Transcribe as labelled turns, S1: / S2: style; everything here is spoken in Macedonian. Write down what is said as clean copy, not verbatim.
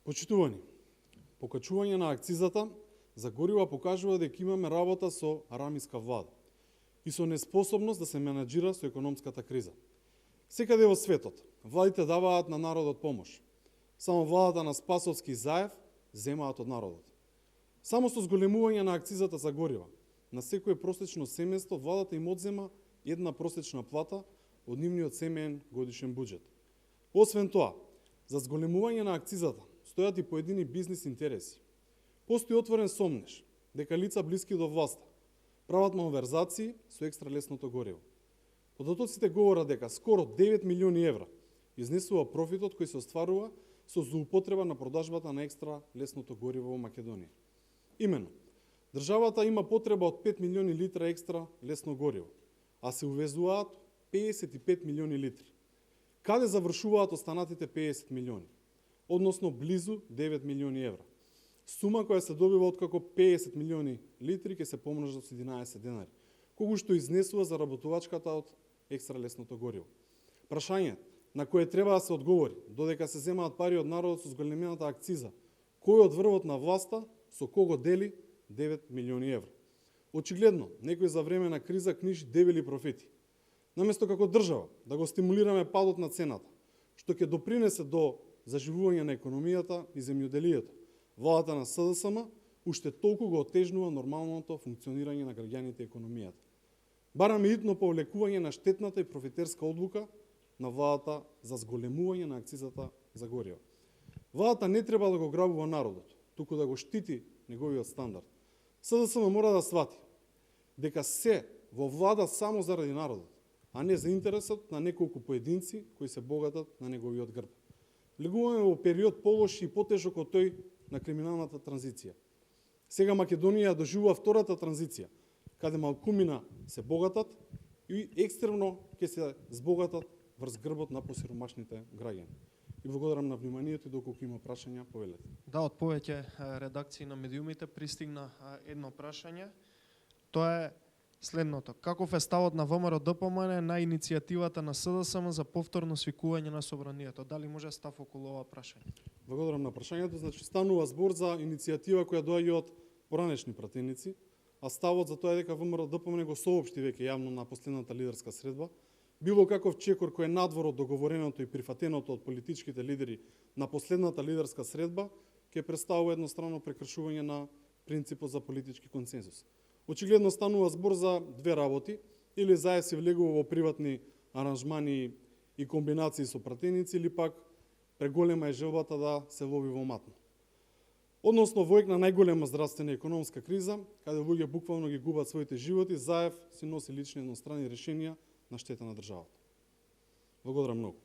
S1: Почитувани, покачување на акцизата за горива покажува дека имаме работа со арамиска влада и со неспособност да се менаџира со економската криза. Секаде во светот, владите даваат на народот помош. Само владата на Спасовски и Заев земаат од народот. Само со зголемување на акцизата за горива, на секое просечно семејство владата им одзема една просечна плата од нивниот семеен годишен буџет. Освен тоа, за зголемување на акцизата стојат и поедини бизнис интереси. Постои отворен сомнеж дека лица блиски до власта прават малверзации со екстра лесното гориво. Податоците говорат дека скоро 9 милиони евра изнесува профитот кој се остварува со злоупотреба на продажбата на екстра лесното гориво во Македонија. Именно, државата има потреба од 5 милиони литра екстра лесно гориво, а се увезуваат 55 милиони литри. Каде завршуваат останатите 50 милиони? Односно близу 9 милиони евра. Сума која се добива откако 50 милиони литри ќе се помножат со 11 денари, колку што изнесува заработувачката од екстра лесното гориво. Прашање на кое треба да се одговори, додека се земаат пари од народот со зголемената акциза, кој од врвот на власта со кого дели 9 милиони евра. Очигледно, некој за време на криза книжи дебели профити. Наместо како држава да го стимулираме падот на цената, што ќе допринесе до заживување на економијата и земјоделието, владата на СДСМ уште толку го отежнува нормалното функционирање на граѓаните и економијата. Бараме итно повлекување на штетната и профитерска одлука на владата за зголемување на акцизата за гориво. Владата не треба да го грабува народот, туку да го штити неговиот стандард. СДСМ мора да свати дека се во влада само заради народот, а не за интересот на неколку поединци кои се богатат на неговиот грб. Влегуваме во период полош и потежок од тој на криминалната транзиција. Сега Македонија доживува втората транзиција, каде малкумина се богатат и екстремно ќе се збогатат врз грбот на посиромашните граѓани. И благодарам на вниманието и доколку има прашања, повелете.
S2: Да, од повеќе редакции на медиумите пристигна едно прашање. Тоа е следното. Каков е ставот на ВМРО ДПМН на иницијативата на СДСМ за повторно свикување на собранието? Дали може став околу ова прашање?
S1: Благодарам на прашањето. Значи, станува збор за иницијатива која доаѓа од поранешни пратеници, а ставот за тоа е дека ВМРО ДПМН го соопшти веќе јавно на последната лидерска средба. Било каков чекор кој е надвор од договореното и прифатеното од политичките лидери на последната лидерска средба, ќе представува едностранно прекршување на принципот за политички консензус. Очигледно станува збор за две работи, или Заев се влегува во приватни аранжмани и комбинации со пратеници, или пак преголема е желбата да се лови во матно. Односно, во ек на најголема здравствена и економска криза, каде луѓе буквално ги губат своите животи, Заев си носи лични едностранни решенија на штета на државата. Благодарам многу.